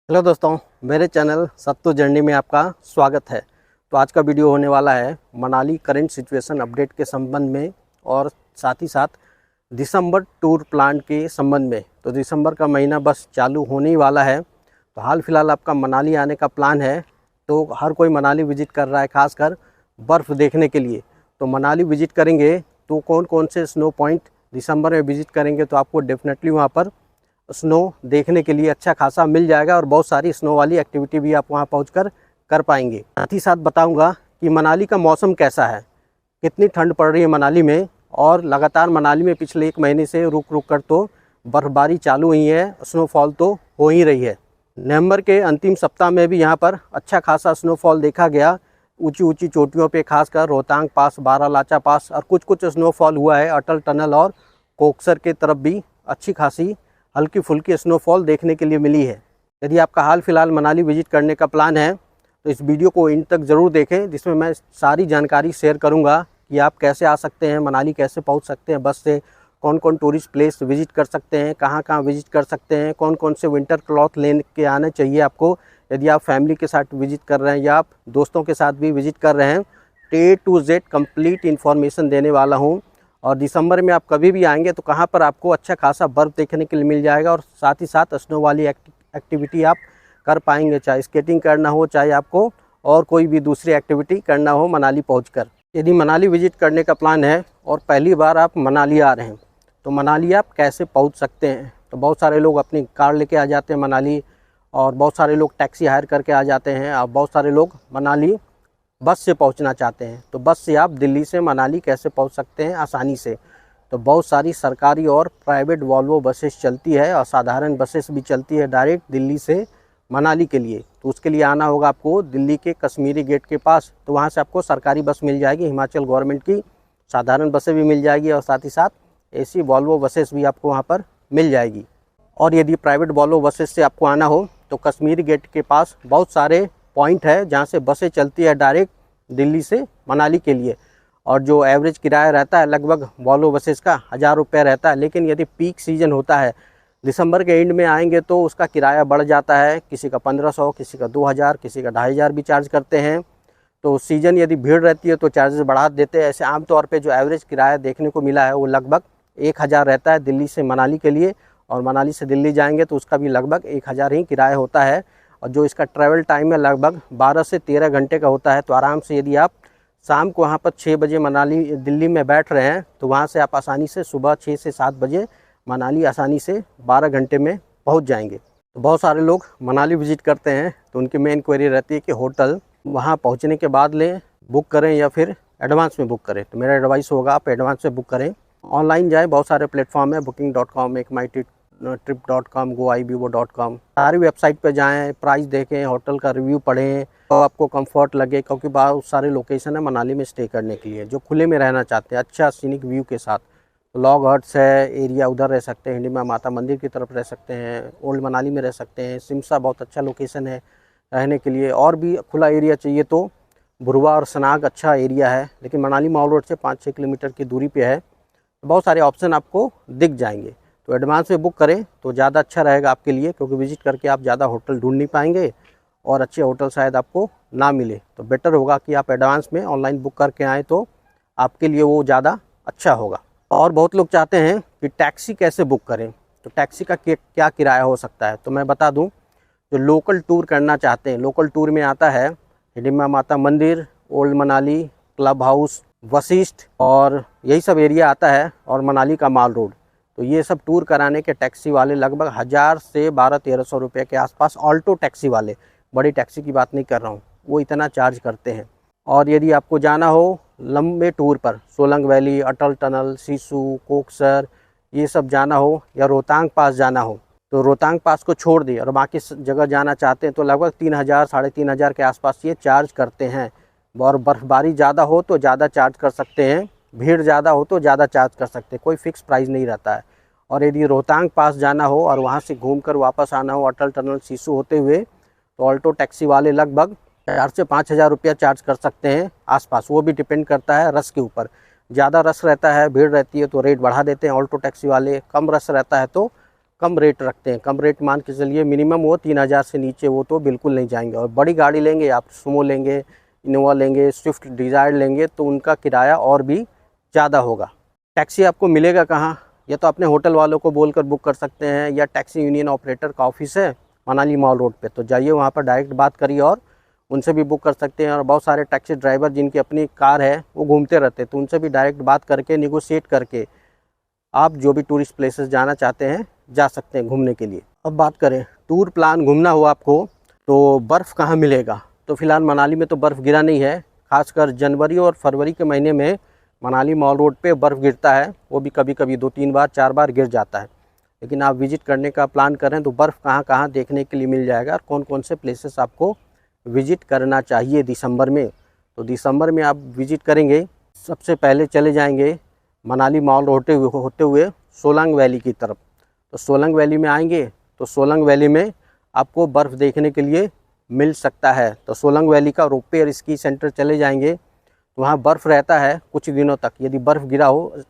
Hello दोस्तों, मेरे channel सत्तू journey में आपका स्वागत है। तो आज का वीडियो होने वाला है मनाली करंट सिचुएशन अपडेट के संबंध में और साथ ही साथ दिसंबर टूर प्लान के संबंध में। तो दिसंबर का महीना बस चालू होने ही वाला है। तो हाल फिलहाल आपका मनाली आने का प्लान है। तो हर कोई मनाली विज़िट कर रहा है, खासकर बर्फ़ देखने के लिए। तो मनाली विज़िट करेंगे तो कौन कौन से स्नो पॉइंट दिसंबर में विज़िट करेंगे तो आपको डेफिनेटली वहाँ पर स्नो देखने के लिए अच्छा खासा मिल जाएगा और बहुत सारी स्नो वाली एक्टिविटी भी आप वहां पहुंचकर कर पाएंगे। साथ ही साथ बताऊंगा कि मनाली का मौसम कैसा है, कितनी ठंड पड़ रही है मनाली में, और लगातार मनाली में पिछले एक महीने से रुक रुक कर तो बर्फ़बारी चालू हुई है, स्नोफॉल तो हो ही रही है। नवंबर के अंतिम सप्ताह में भी यहाँ पर अच्छा खासा स्नोफॉल देखा गया। ऊंची ऊंची चोटियों पे खासकर रोहतांग पास, बारालाचा पास और कुछ स्नोफॉल हुआ है। अटल टनल और कोकसर के तरफ भी अच्छी खासी हल्की फुल्की स्नोफॉल देखने के लिए मिली है। यदि आपका हाल फिलहाल मनाली विजिट करने का प्लान है तो इस वीडियो को इन तक ज़रूर देखें, जिसमें मैं सारी जानकारी शेयर करूंगा कि आप कैसे आ सकते हैं मनाली, कैसे पहुंच सकते हैं बस से, कौन कौन टूरिस्ट प्लेस विजिट कर सकते हैं, कहां कहां विजिट कर सकते हैं, कौन कौन से विंटर क्लॉथ लेने के आने चाहिए आपको यदि आप फैमिली के साथ विजिट कर रहे हैं या आप दोस्तों के साथ भी विजिट कर रहे हैं। A to Z complete information देने वाला हूँ। और दिसंबर में आप कभी भी आएंगे तो कहाँ पर आपको अच्छा खासा बर्फ़ देखने के लिए मिल जाएगा और साथ ही साथ स्नो वाली एक्टिविटी आप कर पाएंगे, चाहे स्केटिंग करना हो, चाहे आपको और कोई भी दूसरी एक्टिविटी करना हो मनाली पहुंचकर। यदि मनाली विजिट करने का प्लान है और पहली बार आप मनाली आ रहे हैं तो मनाली आप कैसे पहुँच सकते हैं। तो बहुत सारे लोग अपनी कार लेके आ जाते हैं मनाली, और बहुत सारे लोग टैक्सी हायर करके आ जाते हैं, और बहुत सारे लोग मनाली बस से पहुंचना चाहते हैं। तो बस से आप दिल्ली से मनाली कैसे पहुंच सकते हैं आसानी से। तो बहुत सारी सरकारी और प्राइवेट वॉल्वो बसेस चलती है और साधारण बसेस भी चलती है डायरेक्ट दिल्ली से मनाली के लिए। तो उसके लिए आना होगा आपको दिल्ली के कश्मीरी गेट के पास। तो वहां से आपको सरकारी बस मिल जाएगी, हिमाचल गवर्नमेंट की साधारण बसें भी मिल जाएगी और साथ ही साथ AC वॉल्वो बसेस भी आपको वहाँ पर मिल जाएगी। और यदि प्राइवेट वॉल्वो बसेस से आपको आना हो तो कश्मीरी गेट के पास बहुत सारे पॉइंट है जहाँ से बसें चलती है डायरेक्ट दिल्ली से मनाली के लिए। और जो एवरेज किराया रहता है लगभग वॉल्वो बसेस का 1000 रुपये रहता है। लेकिन यदि पीक सीजन होता है, दिसंबर के एंड में आएंगे तो उसका किराया बढ़ जाता है, किसी का 1500, किसी का 2000, किसी का 2500 भी चार्ज करते हैं। तो सीज़न यदि भीड़ रहती है तो चार्जेस बढ़ा देते हैं। ऐसे आमतौर पर जो एवरेज किराया देखने को मिला है वो लगभग 1000 रहता है दिल्ली से मनाली के लिए, और मनाली से दिल्ली जाएंगे तो उसका भी लगभग 1000 ही किराया होता है। और जो इसका ट्रैवल टाइम है लगभग 12 से 13 घंटे का होता है। तो आराम से यदि आप शाम को वहाँ पर 6 बजे मनाली दिल्ली में बैठ रहे हैं तो वहाँ से आप आसानी से सुबह 6 से 7 बजे मनाली आसानी से 12 घंटे में पहुँच जाएंगे। तो बहुत सारे लोग मनाली विजिट करते हैं तो उनकी मेन क्वेरी रहती है कि होटल वहाँ पहुँचने के बाद लें, बुक करें या फिर एडवांस में बुक करें। तो मेरा एडवाइस होगा आप एडवांस में बुक करें। ऑनलाइन जाएँ, बहुत सारे प्लेटफॉर्म है, booking.com, MyTrip.com, GoIBibo.com, सारी वेबसाइट पे जाएं, प्राइस देखें, होटल का रिव्यू पढ़ें तो आपको कंफर्ट लगे। क्योंकि बहुत सारे लोकेशन है मनाली में स्टे करने के लिए जो खुले में रहना चाहते हैं अच्छा सीनिक व्यू के साथ। तो लॉग हट्स है एरिया, उधर रह सकते हैं, हिंडीमा माता मंदिर की तरफ रह सकते हैं, ओल्ड मनाली में रह सकते हैं, सिमसा बहुत अच्छा लोकेशन है रहने के लिए। और भी खुला एरिया चाहिए तो बुरवा और सनाग अच्छा एरिया है, लेकिन मनाली मॉल रोड से 5-6 किलोमीटर की दूरी पे है। तो बहुत सारे ऑप्शन आपको दिख जाएंगे। तो एडवांस में बुक करें तो ज़्यादा अच्छा रहेगा आपके लिए, क्योंकि विजिट करके आप ज़्यादा होटल ढूंढ नहीं पाएंगे और अच्छे होटल शायद आपको ना मिले। तो बेटर होगा कि आप एडवांस में ऑनलाइन बुक करके आएँ तो आपके लिए वो ज़्यादा अच्छा होगा। और बहुत लोग चाहते हैं कि टैक्सी कैसे बुक करें, तो टैक्सी का क्या किराया हो सकता है। तो मैं बता दूँ, जो लोकल टूर करना चाहते हैं, लोकल टूर में आता है हिडिंबा माता मंदिर, old Manali, club house, Vashishtha और यही सब एरिया आता है, और मनाली का माल रोड। तो ये सब टूर कराने के टैक्सी वाले लगभग 1000 से 1200-1300 रुपये के आसपास, ऑल्टो टैक्सी वाले, बड़ी टैक्सी की बात नहीं कर रहा हूँ, वो इतना चार्ज करते हैं। और यदि आपको जाना हो लंबे टूर पर, सोलंग वैली, अटल टनल, सिसु, कोकसर, ये सब जाना हो, या रोहतांग पास जाना हो, तो रोहतांग पास को छोड़ दिए और बाकी जगह जाना चाहते हैं तो लगभग 3000, 3500 के आसपास ये चार्ज करते हैं। और बर्फ़बारी ज़्यादा हो तो ज़्यादा चार्ज कर सकते हैं, भीड़ ज़्यादा हो तो ज़्यादा चार्ज कर सकते हैं, कोई फिक्स प्राइस नहीं रहता है। और यदि रोहतांग पास जाना हो और वहाँ से घूमकर वापस आना हो अटल टनल सिसु होते हुए, तो ऑल्टो टैक्सी वाले लगभग 4 से 5000 रुपया चार्ज कर सकते हैं आसपास। वो भी डिपेंड करता है रश के ऊपर, ज़्यादा रश रहता है, भीड़ रहती है तो रेट बढ़ा देते हैं ऑल्टो टैक्सी वाले, कम रश रहता है तो कम रेट रखते हैं। कम रेट मान के चलिए मिनिमम वो 3000 से नीचे वो तो बिल्कुल नहीं जाएंगे। और बड़ी गाड़ी लेंगे आप, सुमो लेंगे, इनोवा लेंगे, स्विफ्ट डिज़ायर लेंगे, तो उनका किराया और भी ज़्यादा होगा। टैक्सी आपको मिलेगा कहाँ? या तो अपने होटल वालों को बोलकर बुक कर सकते हैं, या टैक्सी यूनियन ऑपरेटर का ऑफिस है मनाली मॉल रोड पे, तो जाइए वहाँ पर डायरेक्ट बात करिए और उनसे भी बुक कर सकते हैं। और बहुत सारे टैक्सी ड्राइवर जिनकी अपनी कार है वो घूमते रहते हैं, तो उनसे भी डायरेक्ट बात करके निगोशिएट करके आप जो भी टूरिस्ट प्लेसेस जाना चाहते हैं जा सकते हैं घूमने के लिए। अब बात करें टूर प्लान घूमना हो आपको तो बर्फ़ कहाँ मिलेगा? तो फिलहाल मनाली में तो बर्फ़ गिरा नहीं है। खासकर जनवरी और फरवरी के महीने में मनाली मॉल रोड पे बर्फ़ गिरता है, वो भी कभी कभी 2-3 बार 4 बार गिर जाता है। लेकिन आप विज़िट करने का प्लान करें तो बर्फ़ कहाँ कहाँ देखने के लिए मिल जाएगा और कौन कौन से प्लेसेस आपको विज़िट करना चाहिए दिसंबर में। तो दिसंबर में आप विज़िट करेंगे, सबसे पहले चले जाएंगे मनाली मॉल होते हुए सोलांग वैली की तरफ। तो सोलंग वैली में आएंगे तो सोलंग वैली में आपको बर्फ़ देखने के लिए मिल सकता है। तो सोलंग वैली का रोपवे और स्की सेंटर चले जाएंगे तो वहाँ बर्फ़ रहता है कुछ दिनों तक। यदि बर्फ़ गिरा हो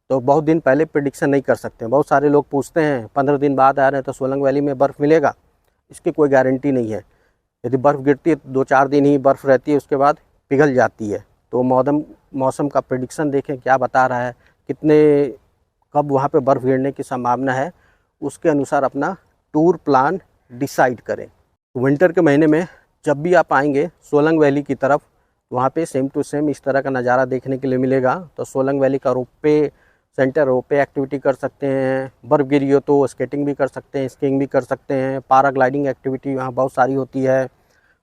तो बहुत दिन पहले प्रेडिक्शन नहीं कर सकते। बहुत सारे लोग पूछते हैं 15 दिन बाद आ रहे हैं तो सोलंग वैली में बर्फ़ मिलेगा, इसकी कोई गारंटी नहीं है। यदि बर्फ़ गिरती है तो 2-4 दिन ही बर्फ़ रहती है, उसके बाद पिघल जाती है। तो मौसम का प्रेडिक्शन देखें क्या बता रहा है, कब वहाँ पे बर्फ़ गिरने की संभावना है, उसके अनुसार अपना टूर प्लान डिसाइड करें। विंटर के महीने में जब भी आप आएंगे सोलंग वैली की तरफ, वहाँ पे सेम टू सेम इस तरह का नज़ारा देखने के लिए मिलेगा। तो सोलंग वैली का रोपवे सेंटर, रोपवे एक्टिविटी कर सकते हैं, बर्फ़ गिरी हो तो स्केटिंग भी कर सकते हैं, स्कीइंग भी कर सकते हैं, पैराग्लाइडिंग एक्टिविटी वहाँ बहुत सारी होती है।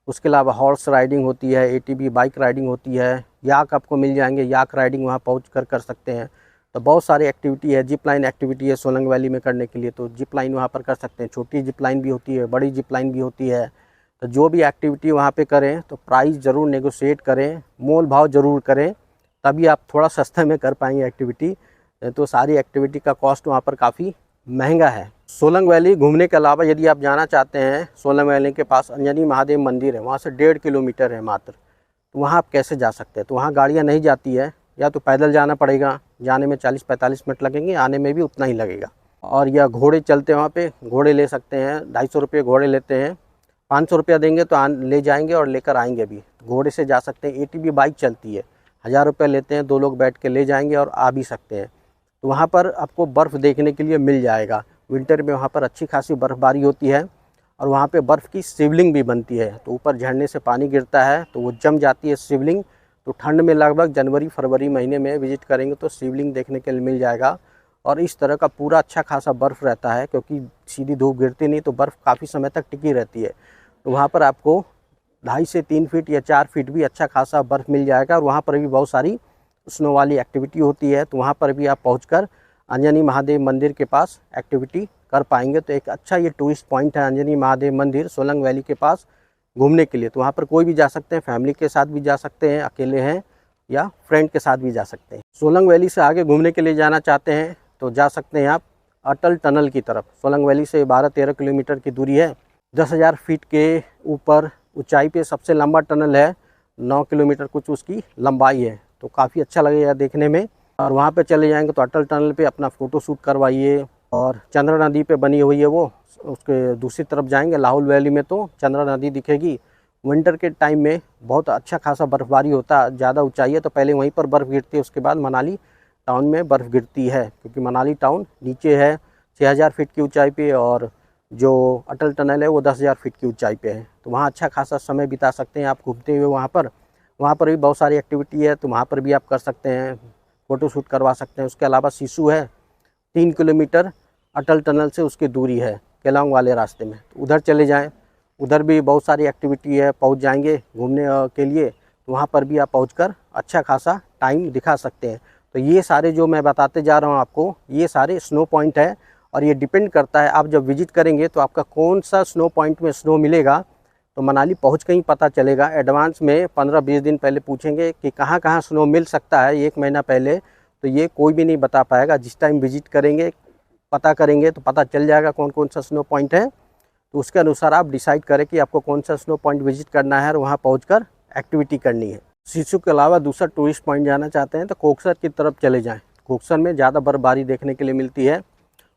उसके अलावा हॉर्स राइडिंग होती है, एटीवी बाइक राइडिंग होती है, याक आपको मिल जाएंगे, याक राइडिंग वहाँ पहुँच कर सकते हैं। तो बहुत सारी एक्टिविटी है। जिप लाइन एक्टिविटी है सोलंग वैली में करने के लिए, तो जिप लाइन वहाँ पर कर सकते हैं। छोटी जिप लाइन भी होती है, बड़ी जिप लाइन भी होती है। तो जो भी एक्टिविटी वहाँ पे करें तो प्राइस ज़रूर नेगोशिएट करें, मोल भाव ज़रूर करें, तभी आप थोड़ा सस्ते में कर पाएंगे एक्टिविटी। तो सारी एक्टिविटी का कॉस्ट वहाँ पर काफ़ी महंगा है। सोलंग वैली घूमने के अलावा यदि आप जाना चाहते हैं, सोलंग वैली के पास अंजनी महादेव मंदिर है, वहाँ से 1.5 किलोमीटर है मात्र। तो वहाँ आप कैसे जा सकते हैं? तो वहाँ गाड़ियाँ नहीं जाती है, या तो पैदल जाना पड़ेगा, जाने में 40-45 मिनट लगेंगे, आने में भी उतना ही लगेगा। और या घोड़े चलते हैं वहाँ पे, घोड़े ले सकते हैं, 250 रुपये घोड़े लेते हैं, 500 रुपया देंगे तो ले जाएंगे और लेकर आएंगे भी। घोड़े से जा सकते हैं। एटीवी बाइक चलती है, 1000 रुपये लेते हैं, 2 लोग बैठ के ले जाएंगे और आ भी सकते हैं। तो वहाँ पर आपको बर्फ़ देखने के लिए मिल जाएगा। विंटर में वहाँ पर अच्छी खासी बर्फ़बारी होती है और वहाँ पे बर्फ़ की शिवलिंग भी बनती है। तो ऊपर झरने से पानी गिरता है तो वो जम जाती है शिवलिंग। तो ठंड में लगभग जनवरी फरवरी महीने में विज़िट करेंगे तो शिवलिंग देखने के लिए मिल जाएगा। और इस तरह का पूरा अच्छा खासा बर्फ़ रहता है, क्योंकि सीधी धूप गिरती नहीं तो बर्फ़ काफ़ी समय तक टिकी रहती है। तो वहाँ पर आपको 2.5 से 3 फीट या 4 फीट भी अच्छा खासा बर्फ़ मिल जाएगा। और वहाँ पर भी बहुत सारी स्नो वाली एक्टिविटी होती है, तो वहाँ पर भी आप पहुँचकर अंजनी महादेव मंदिर के पास एक्टिविटी कर पाएंगे। तो एक अच्छा ये टूरिस्ट पॉइंट है अंजनी महादेव मंदिर सोलंग वैली के पास घूमने के लिए। तो वहाँ पर कोई भी जा सकते हैं, फैमिली के साथ भी जा सकते हैं, अकेले हैं या फ्रेंड के साथ भी जा सकते हैं। सोलंग वैली से आगे घूमने के लिए जाना चाहते हैं तो जा सकते हैं आप अटल टनल की तरफ। सोलंग वैली से 12-13 किलोमीटर की दूरी है। 10,000 फीट के ऊपर ऊंचाई पे सबसे लंबा टनल है, 9 किलोमीटर कुछ उसकी लंबाई है। तो काफ़ी अच्छा लगेगा देखने में। और वहाँ पे चले जाएंगे तो अटल टनल पे अपना फ़ोटो शूट करवाइए। और चंद्रा नदी पे बनी हुई है वो, उसके दूसरी तरफ जाएंगे लाहौल वैली में तो चंद्रा नदी दिखेगी। विंटर के टाइम में बहुत अच्छा खासा बर्फ़बारी होता है, ज़्यादा ऊंचाई है तो पहले वहीं पर बर्फ़ गिरती है, उसके बाद मनाली टाउन में बर्फ़ गिरती है, क्योंकि मनाली टाउन नीचे है 6,000 फीट की ऊंचाई पे और जो अटल टनल है वो 10,000 फीट की ऊंचाई पे है। तो वहाँ अच्छा खासा समय बिता सकते हैं आप घूमते हुए। वहाँ पर भी बहुत सारी एक्टिविटी है, तो वहाँ पर भी आप कर सकते हैं, फ़ोटो शूट करवा सकते हैं। उसके अलावा सिसु है, 3 किलोमीटर अटल टनल से उसकी दूरी है केलांग वाले रास्ते में, तो उधर चले जाएं। उधर भी बहुत सारी एक्टिविटी है, पहुंच जाएंगे घूमने के लिए। तो वहाँ पर भी आप पहुंचकर अच्छा खासा टाइम दिखा सकते हैं। तो ये सारे जो मैं बताते जा रहा हूँ आपको, ये सारे स्नो पॉइंट है। और ये डिपेंड करता है आप जब विजिट करेंगे तो आपका कौन सा स्नो पॉइंट में स्नो मिलेगा, तो मनाली पहुँच के ही पता चलेगा। एडवांस में 15-20 दिन पहले पूछेंगे कि कहाँ कहाँ स्नो मिल सकता है 1 महीना पहले, तो ये कोई भी नहीं बता पाएगा। जिस टाइम विजिट करेंगे पता करेंगे तो पता चल जाएगा कौन कौन सा स्नो पॉइंट है। तो उसके अनुसार आप डिसाइड करें कि आपको कौन सा स्नो पॉइंट विजिट करना है और वहाँ पहुँचकर एक्टिविटी करनी है। सिसु के अलावा दूसरा टूरिस्ट पॉइंट जाना चाहते हैं तो कोकसर की तरफ चले जाएँ। कोकसर में ज़्यादा बर्फबारी देखने के लिए मिलती है।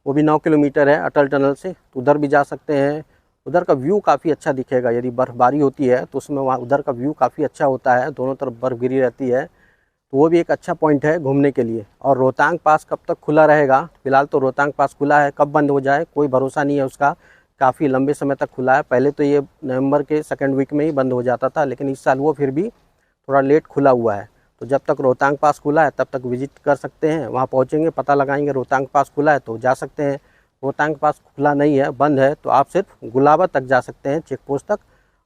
वो भी 9 किलोमीटर है अटल टनल से, तो उधर भी जा सकते हैं। उधर का व्यू काफ़ी अच्छा दिखेगा, यदि बर्फ़बारी होती है तो उसमें वहाँ उधर का व्यू काफ़ी अच्छा होता है, दोनों तरफ बर्फ़ गिरी रहती है, तो वो भी एक अच्छा पॉइंट है घूमने के लिए। और रोहतांग पास कब तक खुला रहेगा? फिलहाल तो रोहतांग पास खुला है, कब बंद हो जाए कोई भरोसा नहीं है उसका, काफ़ी लंबे समय तक खुला है। पहले तो ये नवंबर के सेकंड वीक में ही बंद हो जाता था, लेकिन इस साल वो फिर भी थोड़ा लेट खुला हुआ है। तो जब तक रोहतांग पास खुला है तब तक विजिट कर सकते हैं, वहाँ पहुँचेंगे, पता लगाएंगे रोहतांग पास खुला है तो जा सकते हैं। रोहतांग पास खुला नहीं है, बंद है, तो आप सिर्फ गुलाबा तक जा सकते हैं, चेक पोस्ट तक,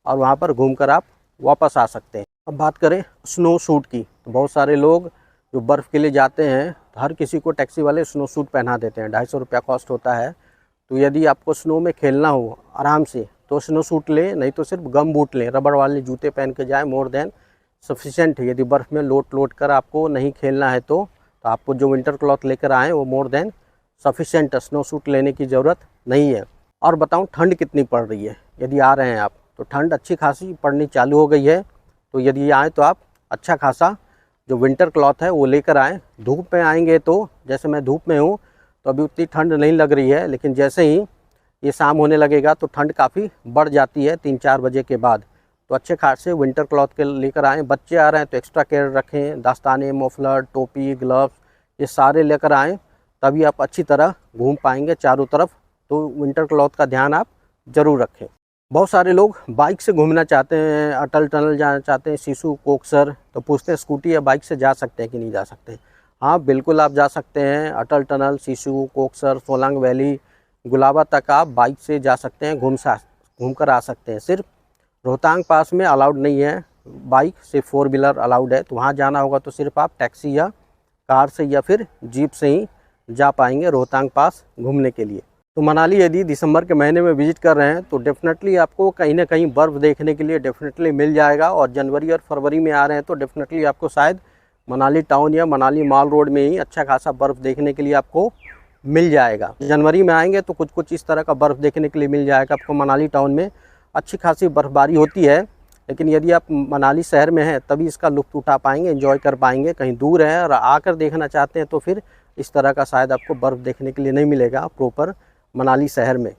और वहाँ पर घूमकर आप वापस आ सकते हैं। अब बात करें स्नो शूट की, तो बहुत सारे लोग जो बर्फ़ के लिए जाते हैं तो हर किसी को टैक्सी वाले स्नो सूट पहना देते हैं, 250 रुपया कॉस्ट होता है। तो यदि आपको स्नो में खेलना हो आराम से तो स्नो सूट लें, नहीं तो सिर्फ गम बूट लें, रबड़ वाले जूते पहन के जाएँ, मोर देन सफिशेंट है। यदि बर्फ़ में लोट कर आपको नहीं खेलना है तो आपको जो विंटर क्लॉथ लेकर आएँ वो more than sufficient, snow suit लेने की ज़रूरत नहीं है। और बताऊं ठंड कितनी पड़ रही है, यदि आ रहे हैं आप तो ठंड अच्छी खासी पड़नी चालू हो गई है। तो यदि आएँ तो आप अच्छा खासा जो विंटर क्लॉथ है वो लेकर आएँ। धूप में आएंगे तो जैसे मैं धूप में हूँ तो अभी उतनी ठंड नहीं लग रही है, लेकिन जैसे ही ये शाम होने लगेगा तो ठंड काफ़ी बढ़ जाती है 3-4 बजे के बाद। तो अच्छे खासे विंटर क्लॉथ के लेकर आएँ। बच्चे आ रहे हैं तो एक्स्ट्रा केयर रखें, दस्ताने, मफलर, टोपी, ग्लव्स ये सारे लेकर आएँ, तभी आप अच्छी तरह घूम पाएंगे चारों तरफ। तो विंटर क्लॉथ का ध्यान आप ज़रूर रखें। बहुत सारे लोग बाइक से घूमना चाहते हैं, अटल टनल जाना चाहते हैं, सिसु, कोकसर, तो पूछते हैं स्कूटी या बाइक से जा सकते हैं कि नहीं जा सकते। हाँ बिल्कुल आप जा सकते हैं, अटल टनल, सिसु, कोकसर, सोलांग वैली, गुलाबा तक आप बाइक से जा सकते हैं, घूम कर आ सकते हैं। सिर्फ रोहतांग पास में अलाउड नहीं है बाइक, सिर्फ 4 व्हीलर अलाउड है, तो वहाँ जाना होगा तो सिर्फ आप टैक्सी या कार से या फिर जीप से ही जा पाएंगे रोहतांग पास घूमने के लिए। तो मनाली यदि दिसंबर के महीने में विजिट कर रहे हैं तो डेफिनेटली आपको कहीं ना कहीं बर्फ़ देखने के लिए डेफिनेटली मिल जाएगा। और जनवरी और फरवरी में आ रहे हैं तो डेफिनेटली आपको शायद मनाली टाउन या मनाली मॉल रोड में ही अच्छा खासा बर्फ़ देखने के लिए आपको मिल जाएगा। जनवरी में आएंगे तो कुछ इस तरह का बर्फ़ देखने के लिए मिल जाएगा आपको। मनाली टाउन में अच्छी खासी बर्फ़बारी होती है, लेकिन यदि आप मनाली शहर में हैं तभी इसका लुत्फ़ उठा पाएंगे, एंजॉय कर पाएंगे। कहीं दूर है और आकर देखना चाहते हैं तो फिर इस तरह का शायद आपको बर्फ़ देखने के लिए नहीं मिलेगा प्रॉपर मनाली शहर में।